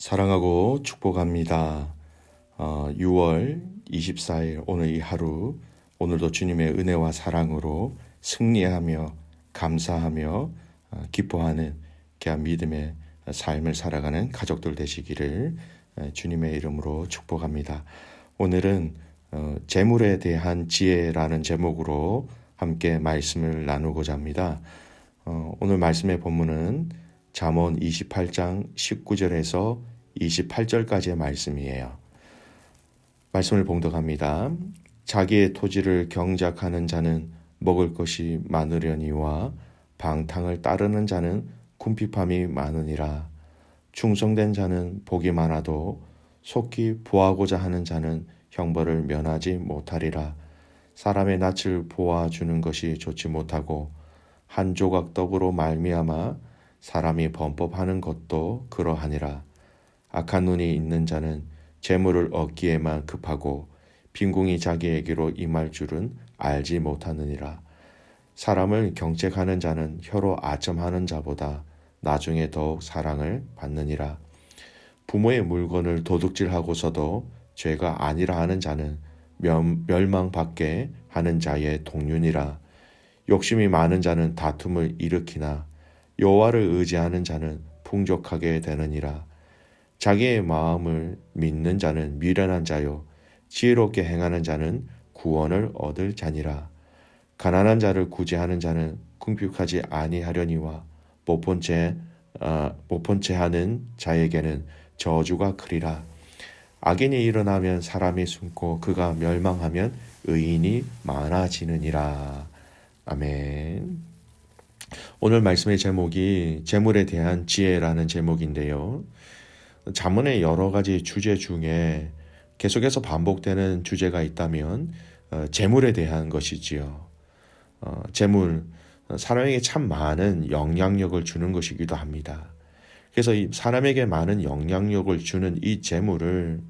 사랑하고 축복합니다. 6월 24일 오늘 이 하루 오늘도 주님의 은혜와 사랑으로 승리하며 감사하며 기뻐하는 귀한 믿음의 삶을 살아가는 가족들 되시기를 주님의 이름으로 축복합니다. 오늘은 재물에 대한 지혜라는 제목으로 함께 말씀을 나누고자 합니다. 오늘 말씀의 본문은 잠언 28장 19절에서 28절까지의 말씀이에요. 말씀을 봉독합니다. 자기의 토지를 경작하는 자는 먹을 것이 많으려니와 방탕을 따르는 자는 궁핍함이 많으니라. 충성된 자는 복이 많아도 속히 보하고자 하는 자는 형벌을 면하지 못하리라. 사람의 낯을 보아주는 것이 좋지 못하고 한 조각 떡으로 말미암아 사람이 범법하는 것도 그러하니라. 악한 눈이 있는 자는 재물을 얻기에만 급하고 빈궁이 자기에게로 임할 줄은 알지 못하느니라. 사람을 경책하는 자는 혀로 아첨하는 자보다 나중에 더욱 사랑을 받느니라. 부모의 물건을 도둑질하고서도 죄가 아니라 하는 자는 멸망받게 하는 자의 동륜이라. 욕심이 많은 자는 다툼을 일으키나 여호와를 의지하는 자는 풍족하게 되느니라. 자기의 마음을 믿는 자는 미련한 자요 지혜롭게 행하는 자는 구원을 얻을 자니라. 가난한 자를 구제하는 자는 궁핍하지 아니하려니와 못 본 채 하는 자에게는 저주가 크리라. 악인이 일어나면 사람이 숨고 그가 멸망하면 의인이 많아지느니라. 아멘. 오늘 말씀의 제목이 재물에 대한 지혜라는 제목인데요. 잠언의 여러 가지 주제 중에 계속해서 반복되는 주제가 있다면 재물에 대한 것이지요. 재물, 사람에게 참 많은 영향력을 주는 것이기도 합니다. 그래서 이 사람에게 많은 영향력을 주는 이 재물을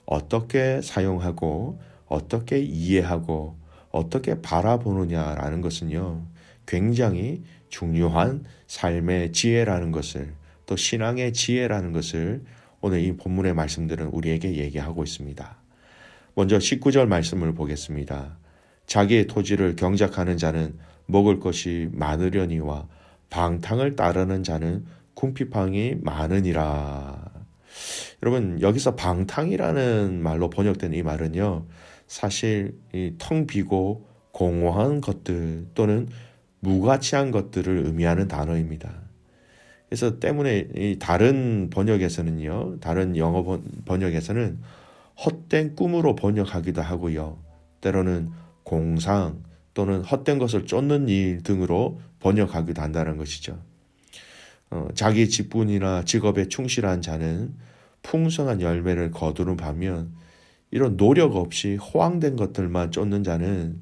어떻게 사용하고 어떻게 이해하고 어떻게 바라보느냐라는 것은요, 굉장히 중요한 삶의 지혜라는 것을, 또 신앙의 지혜라는 것을 오늘 이 본문의 말씀들은 우리에게 얘기하고 있습니다. 먼저 19절 말씀을 보겠습니다. 자기의 토지를 경작하는 자는 먹을 것이 많으려니와 방탕을 따르는 자는 궁핍함이 많으니라. 여러분, 여기서 방탕이라는 말로 번역된 이 말은요, 사실 텅 비고 공허한 것들 또는 무가치한 것들을 의미하는 단어입니다. 그래서 때문에 이 다른 번역에서는요, 다른 영어 번역에서는 헛된 꿈으로 번역하기도 하고요, 때로는 공상 또는 헛된 것을 쫓는 일 등으로 번역하기도 한다는 것이죠. 자기 직분이나 직업에 충실한 자는 풍성한 열매를 거두는 반면 이런 노력 없이 허황된 것들만 쫓는 자는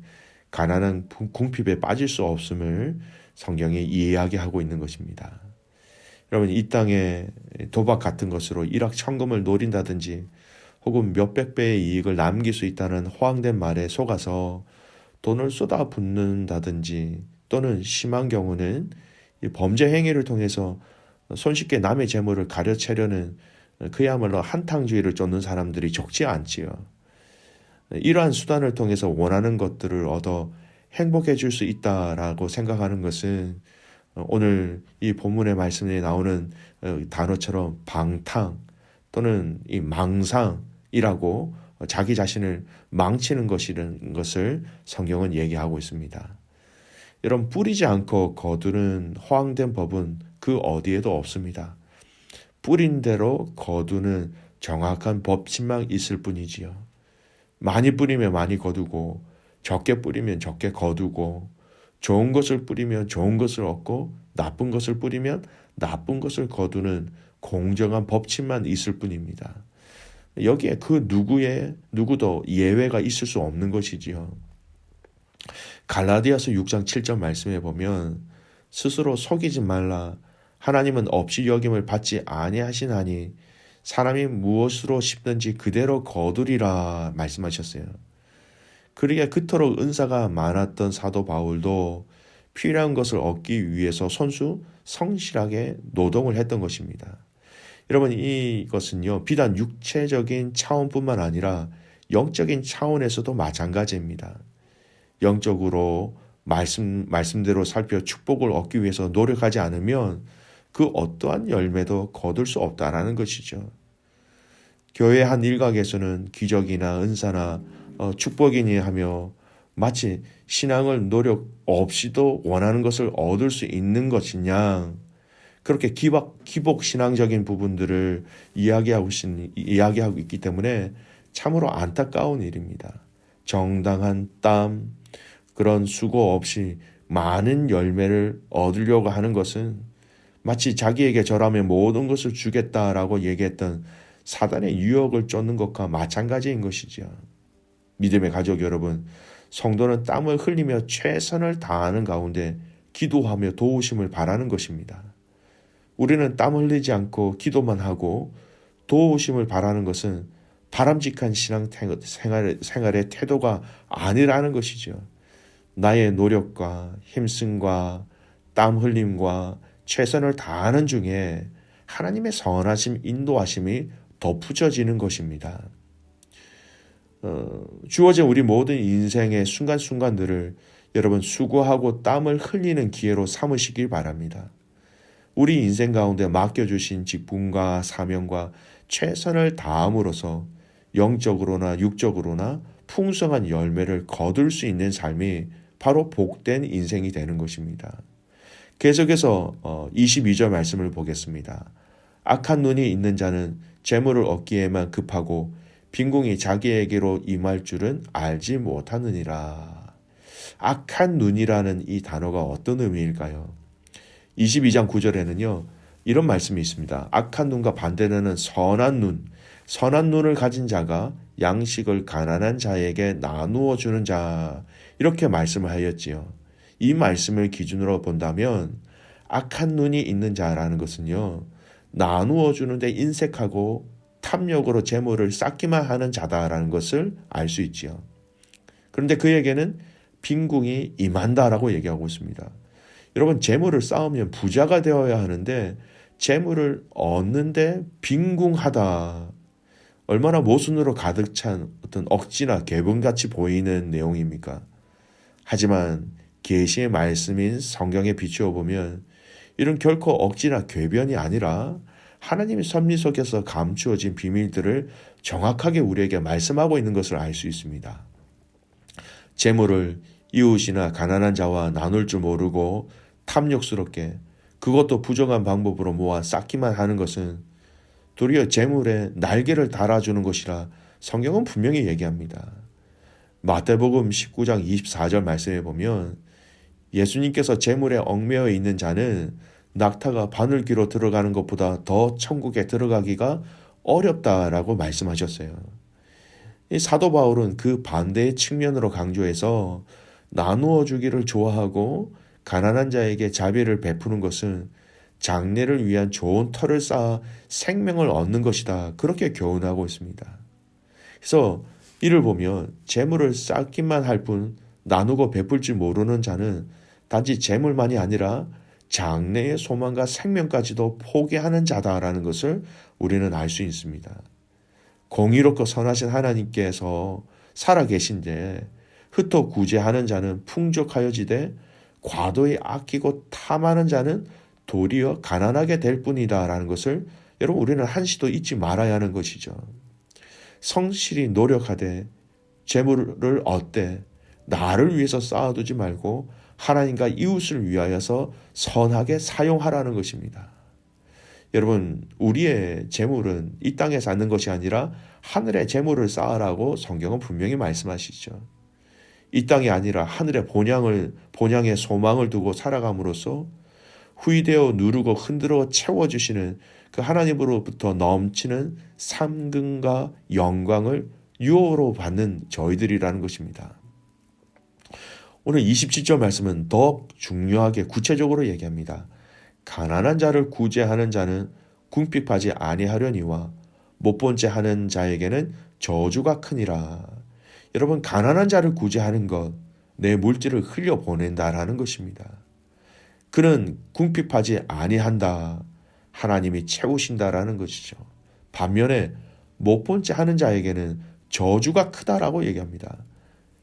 가난한 궁핍에 빠질 수 없음을 성경이 이야기하고 있는 것입니다. 여러분, 이 땅에 도박 같은 것으로 일확천금을 노린다든지 혹은 몇백 배의 이익을 남길 수 있다는 허황된 말에 속아서 돈을 쏟아붓는다든지 또는 심한 경우는 범죄 행위를 통해서 손쉽게 남의 재물을 가려채려는 그야말로 한탕주의를 쫓는 사람들이 적지 않지요. 이러한 수단을 통해서 원하는 것들을 얻어 행복해 줄 수 있다라고 생각하는 것은 오늘 이 본문의 말씀에 나오는 단어처럼 방탕 또는 이 망상이라고 자기 자신을 망치는 것이라는 것을 성경은 얘기하고 있습니다. 이런 뿌리지 않고 거두는 허황된 법은 그 어디에도 없습니다. 뿌린 대로 거두는 정확한 법칙만 있을 뿐이지요. 많이 뿌리면 많이 거두고 적게 뿌리면 적게 거두고 좋은 것을 뿌리면 좋은 것을 얻고 나쁜 것을 뿌리면 나쁜 것을 거두는 공정한 법칙만 있을 뿐입니다. 여기에 그 누구도 예외가 있을 수 없는 것이지요. 갈라디아서 6장 7절 말씀에 보면 스스로 속이지 말라. 하나님은 없이 여김을 받지 아니하시나니 사람이 무엇으로 심든지 그대로 거두리라 말씀하셨어요. 그러기에 그토록 은사가 많았던 사도 바울도 필요한 것을 얻기 위해서 성실하게 노동을 했던 것입니다. 여러분, 이것은요, 비단 육체적인 차원뿐만 아니라 영적인 차원에서도 마찬가지입니다. 영적으로 말씀대로 살펴 축복을 얻기 위해서 노력하지 않으면 그 어떠한 열매도 거둘 수 없다라는 것이죠. 교회 한 일각에서는 기적이나 은사나 축복이니 하며 마치 신앙을 노력 없이도 원하는 것을 얻을 수 있는 것이냐, 그렇게 기복 신앙적인 부분들을 이야기하고 있기 때문에 참으로 안타까운 일입니다. 정당한 땀, 그런 수고 없이 많은 열매를 얻으려고 하는 것은 마치 자기에게 절하면 모든 것을 주겠다라고 얘기했던 사단의 유혹을 쫓는 것과 마찬가지인 것이죠. 믿음의 가족 여러분, 성도는 땀을 흘리며 최선을 다하는 가운데 기도하며 도우심을 바라는 것입니다. 우리는 땀 흘리지 않고 기도만 하고 도우심을 바라는 것은 바람직한 신앙 생활의 태도가 아니라는 것이죠. 나의 노력과 힘씀과 땀 흘림과 최선을 다하는 중에 하나님의 선하심, 인도하심이 덧붙여지는 것입니다. 주어진 우리 모든 인생의 순간순간들을 여러분 수고하고 땀을 흘리는 기회로 삼으시길 바랍니다. 우리 인생 가운데 맡겨주신 직분과 사명과 최선을 다함으로써 영적으로나 육적으로나 풍성한 열매를 거둘 수 있는 삶이 바로 복된 인생이 되는 것입니다. 계속해서 22절 말씀을 보겠습니다. 악한 눈이 있는 자는 재물을 얻기에만 급하고 빈궁이 자기에게로 임할 줄은 알지 못하느니라. 악한 눈이라는 이 단어가 어떤 의미일까요? 22장 9절에는요. 이런 말씀이 있습니다. 악한 눈과 반대되는 선한 눈, 선한 눈을 가진 자가 양식을 가난한 자에게 나누어 주는 자, 이렇게 말씀을 하였지요. 이 말씀을 기준으로 본다면 악한 눈이 있는 자라는 것은요, 나누어 주는데 인색하고 탐욕으로 재물을 쌓기만 하는 자다라는 것을 알 수 있지요. 그런데 그에게는 빈궁이 임한다라고 얘기하고 있습니다. 여러분, 재물을 쌓으면 부자가 되어야 하는데 재물을 얻는데 빈궁하다. 얼마나 모순으로 가득 찬 어떤 억지나 계분같이 보이는 내용입니까? 하지만 계시의 말씀인 성경에 비추어 보면 이런 결코 억지나 궤변이 아니라 하나님의 섭리 속에서 감추어진 비밀들을 정확하게 우리에게 말씀하고 있는 것을 알 수 있습니다. 재물을 이웃이나 가난한 자와 나눌 줄 모르고 탐욕스럽게 그것도 부정한 방법으로 모아 쌓기만 하는 것은 도리어 재물에 날개를 달아주는 것이라 성경은 분명히 얘기합니다. 마태복음 19장 24절 말씀에 보면 예수님께서 재물에 얽매여 있는 자는 낙타가 바늘귀로 들어가는 것보다 더 천국에 들어가기가 어렵다라고 말씀하셨어요. 사도 바울은 그 반대의 측면으로 강조해서 나누어 주기를 좋아하고 가난한 자에게 자비를 베푸는 것은 장래를 위한 좋은 터를 쌓아 생명을 얻는 것이다. 그렇게 교훈하고 있습니다. 그래서 이를 보면 재물을 쌓기만 할 뿐 나누고 베풀 줄 모르는 자는 단지 재물만이 아니라 장래의 소망과 생명까지도 포기하는 자다라는 것을 우리는 알 수 있습니다. 공의롭고 선하신 하나님께서 살아계신데 흩어 구제하는 자는 풍족하여지되 과도히 아끼고 탐하는 자는 도리어 가난하게 될 뿐이다라는 것을 여러분 우리는 한시도 잊지 말아야 하는 것이죠. 성실히 노력하되 재물을 얻되 나를 위해서 쌓아두지 말고 하나님과 이웃을 위하여서 선하게 사용하라는 것입니다. 여러분, 우리의 재물은 이 땅에 쌓는 것이 아니라 하늘의 재물을 쌓으라고 성경은 분명히 말씀하시죠. 이 땅이 아니라 하늘의 본향의 소망을 두고 살아감으로써 후이되어 누르고 흔들어 채워주시는 그 하나님으로부터 넘치는 상금과 영광을 유호로 받는 저희들이라는 것입니다. 오늘 27절 말씀은 더 중요하게 구체적으로 얘기합니다. 가난한 자를 구제하는 자는 궁핍하지 아니하려니와 못본째 하는 자에게는 저주가 크니라. 여러분, 가난한 자를 구제하는 것, 내 물질을 흘려보낸다라는 것입니다. 그는 궁핍하지 아니한다. 하나님이 채우신다라는 것이죠. 반면에 못 본 채 하는 자에게는 저주가 크다라고 얘기합니다.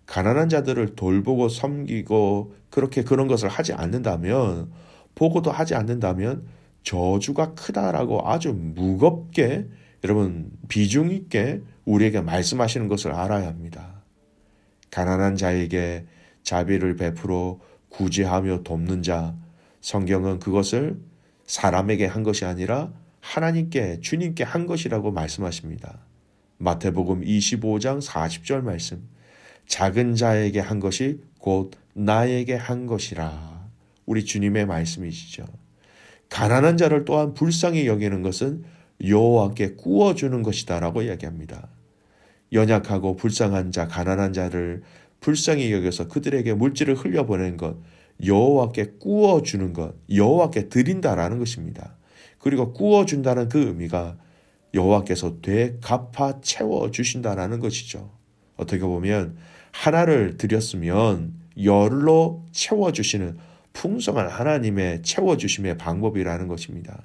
가난한 자들을 돌보고 섬기고 그렇게 그런 것을 하지 않는다면, 보고도 하지 않는다면 저주가 크다라고 아주 무겁게 여러분 비중 있게 우리에게 말씀하시는 것을 알아야 합니다. 가난한 자에게 자비를 베풀어 구제하며 돕는 자, 성경은 그것을 사람에게 한 것이 아니라 하나님께 주님께 한 것이라고 말씀하십니다. 마태복음 25장 40절 말씀, 작은 자에게 한 것이 곧 나에게 한 것이라. 우리 주님의 말씀이시죠. 가난한 자를 또한 불쌍히 여기는 것은 여호와께 구워주는 것이다라고 이야기합니다. 연약하고 불쌍한 자, 가난한 자를 불쌍히 여겨서 그들에게 물질을 흘려보내는 것, 여호와께 구워주는 것, 여호와께 드린다라는 것입니다. 그리고 구워준다는 그 의미가 여호와께서 되갚아 채워주신다라는 것이죠. 어떻게 보면 하나를 드렸으면 열로 채워주시는 풍성한 하나님의 채워주심의 방법이라는 것입니다.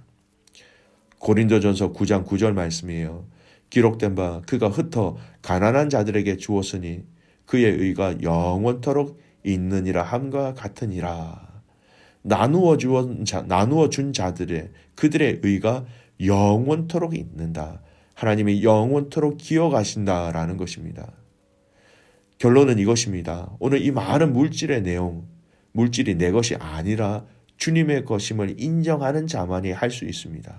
고린도전서 9장 9절 말씀이에요. 기록된 바 그가 흩어 가난한 자들에게 주었으니 그의 의가 영원토록 있느니라 함과 같으니라. 나누어 준 자들의 그들의 의가 영원토록 있는다. 하나님이 영원토록 기억하신다라는 것입니다. 결론은 이것입니다. 오늘 이 많은 물질의 내용, 물질이 내 것이 아니라 주님의 것임을 인정하는 자만이 할 수 있습니다.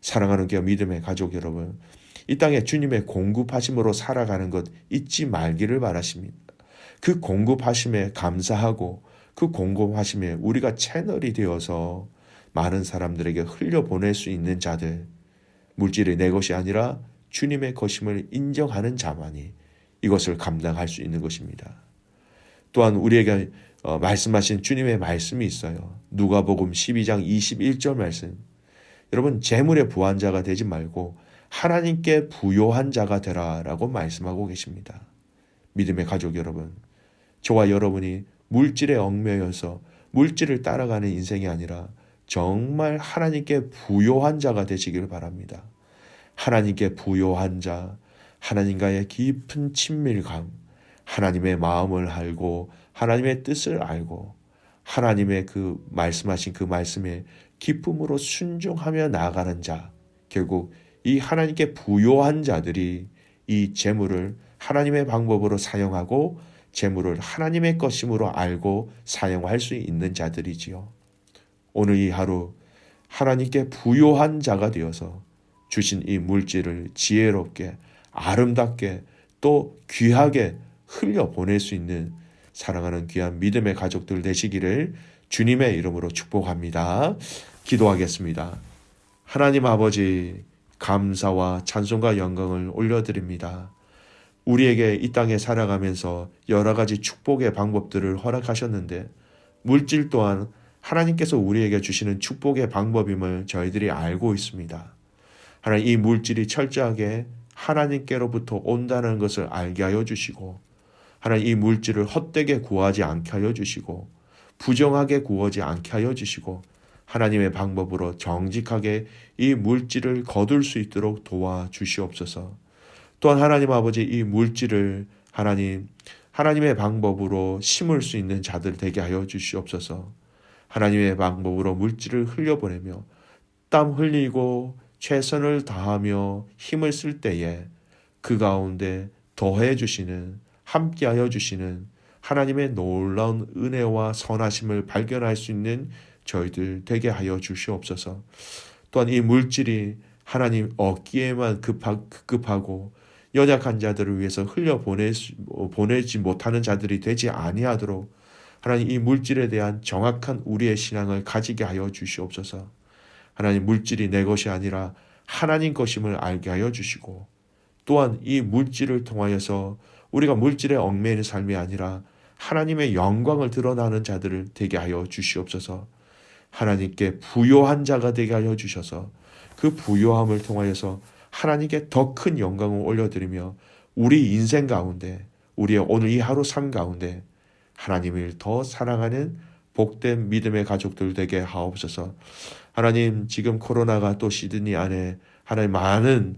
사랑하는 교회 믿음의 가족 여러분, 이 땅에 주님의 공급하심으로 살아가는 것 잊지 말기를 바라십니다. 그 공급하심에 감사하고 그 공급하심에 우리가 채널이 되어서 많은 사람들에게 흘려보낼 수 있는 자들, 물질이 내 것이 아니라 주님의 것임을 인정하는 자만이 이것을 감당할 수 있는 것입니다. 또한 우리에게 말씀하신 주님의 말씀이 있어요. 누가복음 12장 21절 말씀. 여러분, 재물에 부한 자가 되지 말고 하나님께 부요한 자가 되라라고 말씀하고 계십니다. 믿음의 가족 여러분, 저와 여러분이 물질에 얽매여서 물질을 따라가는 인생이 아니라 정말 하나님께 부요한 자가 되시기를 바랍니다. 하나님께 부요한 자, 하나님과의 깊은 친밀감, 하나님의 마음을 알고 하나님의 뜻을 알고 하나님의 그 말씀하신 그 말씀에 기쁨으로 순종하며 나아가는 자, 결국 이 하나님께 부요한 자들이 이 재물을 하나님의 방법으로 사용하고 재물을 하나님의 것임으로 알고 사용할 수 있는 자들이지요. 오늘 이 하루 하나님께 부요한 자가 되어서 주신 이 물질을 지혜롭게 아름답게 또 귀하게 흘려보낼 수 있는 사랑하는 귀한 믿음의 가족들 되시기를 주님의 이름으로 축복합니다. 기도하겠습니다. 하나님 아버지, 감사와 찬송과 영광을 올려드립니다. 우리에게 이 땅에 살아가면서 여러 가지 축복의 방법들을 허락하셨는데 물질 또한 하나님께서 우리에게 주시는 축복의 방법임을 저희들이 알고 있습니다. 하나님, 이 물질이 철저하게 하나님께로부터 온다는 것을 알게 하여 주시고, 하나님 이 물질을 헛되게 구하지 않게 하여 주시고, 부정하게 구하지 않게 하여 주시고, 하나님의 방법으로 정직하게 이 물질을 거둘 수 있도록 도와주시옵소서. 또한 하나님 아버지, 이 물질을 하나님의 방법으로 심을 수 있는 자들 되게 하여 주시옵소서. 하나님의 방법으로 물질을 흘려보내며 땀 흘리고 최선을 다하며 힘을 쓸 때에 그 가운데 더해 주시는, 함께하여 주시는 하나님의 놀라운 은혜와 선하심을 발견할 수 있는 저희들 되게 하여 주시옵소서. 또한 이 물질이 하나님 얻기에만 급하고 연약한 자들을 위해서 보내지 못하는 자들이 되지 아니하도록 하나님 이 물질에 대한 정확한 우리의 신앙을 가지게 하여 주시옵소서. 하나님, 물질이 내 것이 아니라 하나님 것임을 알게 하여 주시고, 또한 이 물질을 통하여서 우리가 물질에 얽매이는 삶이 아니라 하나님의 영광을 드러나는 자들을 되게 하여 주시옵소서. 하나님께 부요한 자가 되게 하여 주셔서 그 부요함을 통하여서 하나님께 더 큰 영광을 올려드리며 우리 인생 가운데, 우리의 오늘 이 하루 삶 가운데 하나님을 더 사랑하는 복된 믿음의 가족들 되게 하옵소서. 하나님, 지금 코로나가 또 시드니 안에 하나님 많은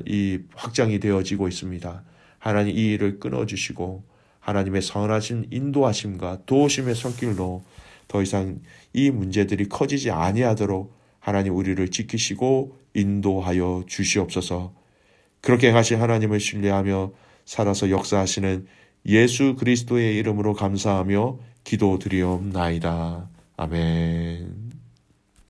이 확장이 되어지고 있습니다. 하나님, 이 일을 끊어주시고 하나님의 선하신 인도하심과 도우심의 손길로 더 이상 이 문제들이 커지지 아니하도록 하나님 우리를 지키시고 인도하여 주시옵소서. 그렇게 하신 하나님을 신뢰하며 살아서 역사하시는 예수 그리스도의 이름으로 감사하며 기도드리옵나이다. 아멘.